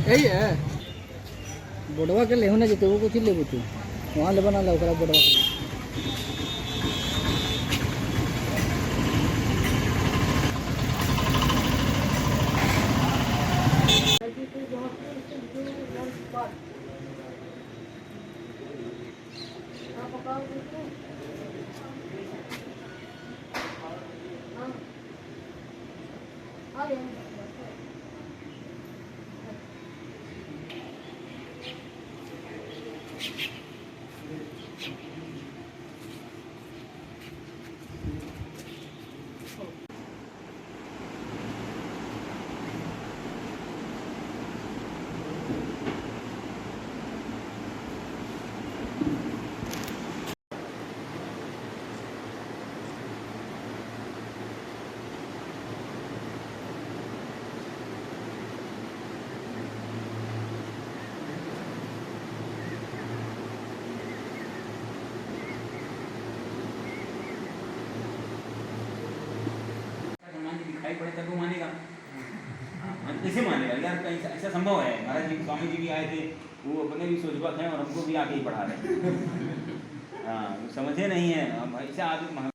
यही है बोडवा के लेहू ना जेते वो कुछ लेबू तू वहाँ ले बना ला बोडवा के दिखाई पड़े तब वो मानेगा। कैसे मानेगा यार, कहीं ऐसा संभव है? महाराज जी स्वामी जी भी आए थे, वो अपने भी सोचवत हैं और हमको भी आके ही पढ़ा रहे हैं। हाँ समझे नहीं है हम ऐसा आदमी।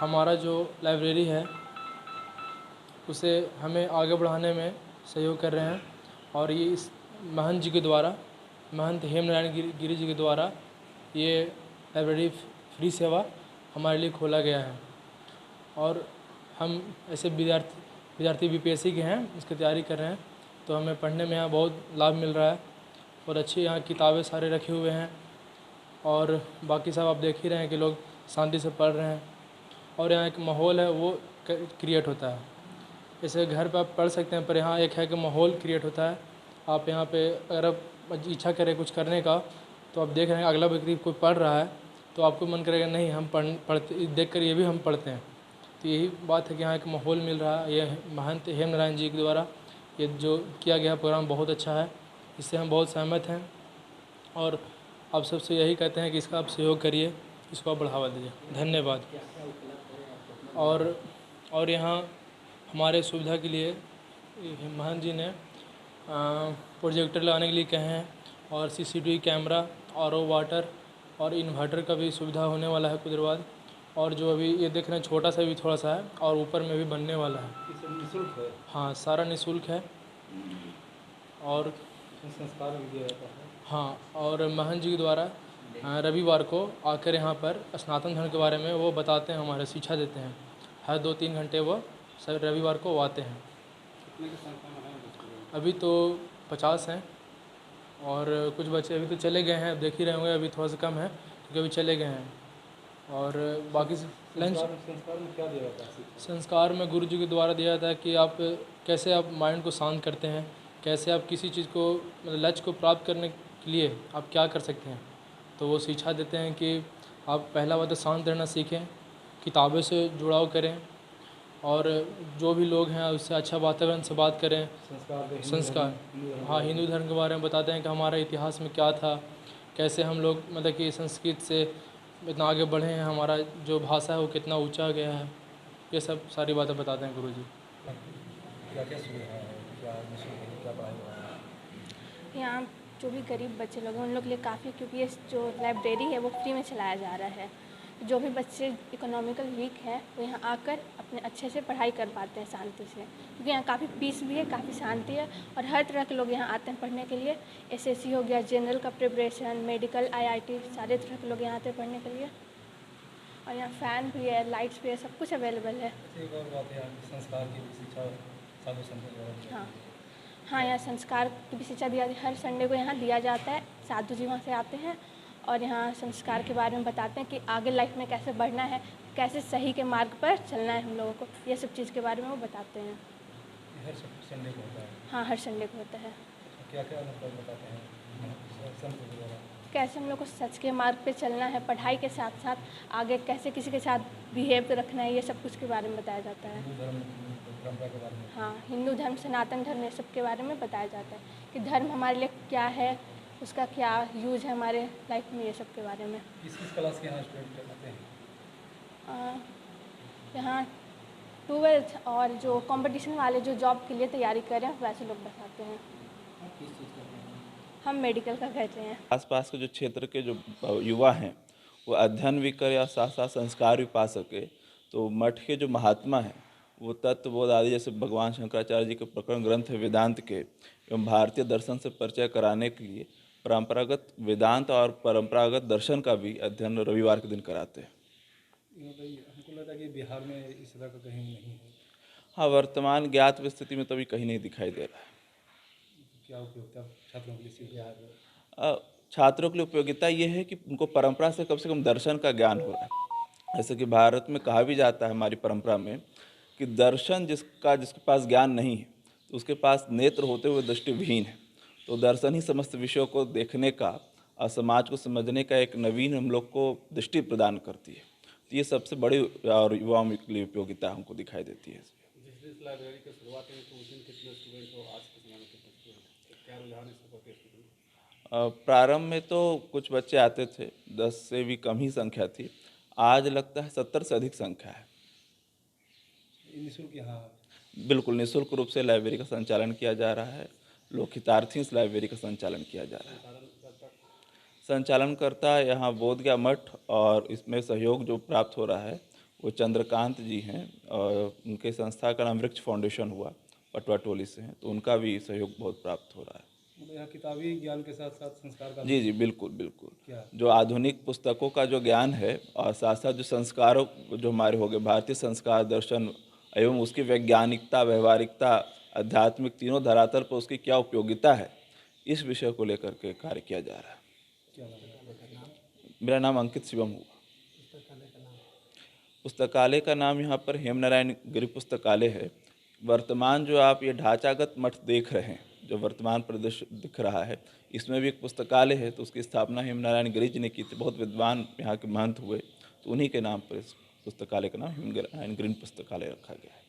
हमारा जो लाइब्रेरी है उसे हमें आगे बढ़ाने में सहयोग कर रहे हैं और ये इस महंत जी के द्वारा, महंत हेमनारायण गिरी जी के द्वारा ये लाइब्रेरी फ्री सेवा हमारे लिए खोला गया है। और हम ऐसे विद्यार्थी बीपीएससी के हैं, इसकी तैयारी कर रहे हैं, तो हमें पढ़ने में यहाँ बहुत लाभ मिल रहा है और अच्छी यहाँ किताबें सारे रखे हुए हैं और बाकी सब आप देख ही रहे हैं कि लोग शांति से पढ़ रहे हैं और यहाँ एक माहौल है वो क्रिएट होता है। जैसे घर पे आप पढ़ सकते हैं पर यहाँ एक है कि माहौल क्रिएट होता है। आप यहाँ पे अगर आप इच्छा करें कुछ करने का तो आप देख रहे हैं अगला व्यक्ति कोई पढ़ रहा है तो आपको मन करेगा नहीं हम पढ़ते देख कर ये भी हम पढ़ते हैं। तो यही बात है कि यहाँ एक माहौल मिल रहा है। ये महंत हेमनारायण जी के द्वारा ये जो किया गया प्रोग्राम बहुत अच्छा है, इससे हम बहुत सहमत हैं और आप सबसे यही कहते हैं कि इसका आप सहयोग करिए, इसको आप बढ़ावा दीजिए। धन्यवाद। और यहाँ हमारे सुविधा के लिए महंत जी ने प्रोजेक्टर लगाने के लिए कहे हैं और सीसीटीवी कैमरा, आरओ वाटर और इन्वर्टर का भी सुविधा होने वाला है कुछ देर बाद। और जो अभी ये देख रहे हैं छोटा सा भी थोड़ा सा है और ऊपर में भी बनने वाला है। निःशुल्क है? हाँ सारा निःशुल्क है। और संस्कार भी दिया जाता है। हाँ और महंत जी के द्वारा रविवार को आकर यहाँ पर सनातन धर्म के बारे में वो बताते हैं, हमारे शिक्षा देते हैं। हर 2-3 घंटे वो सब रविवार को आते हैं। अभी तो 50 हैं और कुछ बच्चे अभी तो चले गए हैं, अब देख ही रहे होंगे अभी थोड़ा सा कम है क्योंकि अभी चले गए हैं। और बाकी लंच संस्कार में क्या दिया जाता है? संस्कार में गुरु जी के द्वारा दिया जाता है कि आप कैसे आप माइंड को शांत करते हैं, कैसे आप किसी चीज़ को मतलब लक्ष्य को प्राप्त करने के लिए आप क्या कर सकते हैं। तो वो शिक्षा देते हैं कि आप पहला बात तो शांत रहना सीखें, किताबों से जुड़ाव करें और जो भी लोग हैं उससे अच्छा वातावरण से बात करें। संस्कार हाँ हिंदू धर्म के बारे में बताते हैं कि हमारा इतिहास में क्या था, कैसे हम लोग मतलब कि संस्कृत से इतना आगे बढ़े हैं, हमारा जो भाषा है वो कितना ऊंचा गया है, ये सब सारी बातें बताते हैं गुरुजी। क्या क्या सुविधा है, क्या क्या पढ़ाई हो रहा है? यहाँ जो भी गरीब बच्चे लोग हैं उन लोग के लिए काफ़ी, क्योंकि ये जो लाइब्रेरी है वो फ्री में चलाया जा रहा है। तो जो भी बच्चे इकोनॉमिकल वीक हैं वो यहाँ आकर अपने अच्छे से पढ़ाई कर पाते हैं शांति से, क्योंकि यहाँ काफ़ी पीस भी है, काफ़ी शांति है और हर तरह के लोग यहाँ आते हैं पढ़ने के लिए। एसएससी हो गया, जनरल का प्रिपरेशन, मेडिकल, आईआईटी, सारे तरह के लोग यहाँ आते हैं पढ़ने के लिए। और यहाँ फ़ैन भी है, लाइट्स भी है, सब कुछ अवेलेबल है। एक और बात है, यहाँ की संस्कार की भी शिक्षा साधु संतों द्वारा दी हाँ जाती है। हाँ, यहाँ संस्कार की भी शिक्षा दिया, हर संडे को यहाँ दिया जाता है। साधु जी वहाँ से आते हैं और यहाँ संस्कार के बारे में बताते हैं कि आगे लाइफ में कैसे बढ़ना है, कैसे सही के मार्ग पर चलना है हम लोगों को, ये सब चीज़ के बारे में वो बताते हैं। ये हर संडे को होता है। हाँ, हर संडे को होता है। क्या क्या मतलब बताते हैं संतों के द्वारा? कैसे हम लोग को सच के मार्ग पे चलना है, पढ़ाई के साथ साथ आगे कैसे किसी के साथ बिहेव रखना है, ये सब कुछ के बारे में बताया जाता है। हिंदू धर्म परंपरा के बारे में? हाँ, हिंदू धर्म, सनातन धर्म, ये सब के बारे में बताया जाता है कि धर्म हमारे लिए क्या है, उसका क्या यूज है हमारे लाइफ में, ये सब के बारे में। किस किस क्लास के यहाँ स्टूडेंट आते हैं? यहाँ 12th और जो कंपटीशन वाले जो जॉब के लिए तैयारी कर रहे हैं वैसे लोग बस आते हैं। किस चीज़ का हम मेडिकल का कर रहे हैं। आसपास के जो क्षेत्र के जो युवा हैं वो अध्ययन भी करें और साथ साथ संस्कार भी पा सके, तो मठ के जो महात्मा हैं वो तत्वबोध आदि जैसे भगवान शंकराचार्य जी के प्रकरण ग्रंथ है वेदांत के एवं भारतीय दर्शन से परिचय कराने के लिए परंपरागत वेदांत और परंपरागत दर्शन का भी अध्ययन रविवार के दिन कराते हैं। हमको लगता है कि बिहार में इस तरह का कहीं नहीं है। हाँ, वर्तमान ज्ञात स्थिति में तो अभी कहीं नहीं दिखाई दे रहा है। क्या उपयोगिता छात्रों के लिए बिहार में? छात्रों के लिए उपयोगिता ये है कि उनको परंपरा से कम दर्शन का ज्ञान हो रहा है। जैसे कि भारत में कहा भी जाता है हमारी परंपरा में कि दर्शन जिसके पास ज्ञान नहीं है तो उसके पास नेत्र होते हुए दृष्टिविहीन है। तो दर्शन ही समस्त विषयों को देखने का और समाज को समझने का एक नवीन हम लोग को दृष्टि प्रदान करती है। तो ये सबसे बड़ी और युवाओं के लिए उपयोगिता हमको दिखाई देती है। जिस लाइब्रेरी की शुरुआत हुई तो उस दिन कितने स्टूडेंट हो, आज के समय में कितने स्टूडेंट, क्या रुझान है सबका स्टूडेंट? प्रारंभ में तो कुछ बच्चे आते थे, 10 से भी कम ही संख्या थी। आज लगता है 70 से अधिक संख्या है। निःशुल्क यहाँ? बिल्कुल निःशुल्क रूप से लाइब्रेरी का संचालन किया जा रहा है। लोक हितार्थी इस लाइब्रेरी का संचालन किया जा रहा है। संचालनकर्ता यहाँ बोधगया मठ और इसमें सहयोग जो प्राप्त हो रहा है वो चंद्रकांत जी हैं और उनके संस्था का नाम वृक्ष फाउंडेशन हुआ, पटवा टोली से हैं, तो उनका भी सहयोग बहुत प्राप्त हो रहा है। मतलब यहाँ किताबी ज्ञान के साथ साथ संस्कार का? जी बिल्कुल बिल्कुल। क्या? जो जो आधुनिक पुस्तकों का जो ज्ञान है और साथ साथ जो संस्कारों जो हमारे हो गए भारतीय संस्कार दर्शन एवं उसकी वैज्ञानिकता, व्यवहारिकता, आध्यात्मिक तीनों धरातल पर उसकी क्या उपयोगिता है, इस विषय को लेकर के कार्य किया जा रहा है। क्या नाम है? मेरा नाम अंकित शिवम हुआ। पुस्तकालय का नाम यहाँ पर हेमनारायण गिरी पुस्तकालय है। वर्तमान जो आप ये ढांचागत मठ देख रहे हैं, जो वर्तमान प्रदेश दिख रहा है, इसमें भी एक पुस्तकालय है। तो उसकी स्थापना हेमनारायण गिरी जी ने की थी। बहुत विद्वान यहाँ के महंत हुए, तो उन्हीं के नाम पर इस पुस्तकालय का नाम हेमनारायण गिरी पुस्तकालय रखा गया है।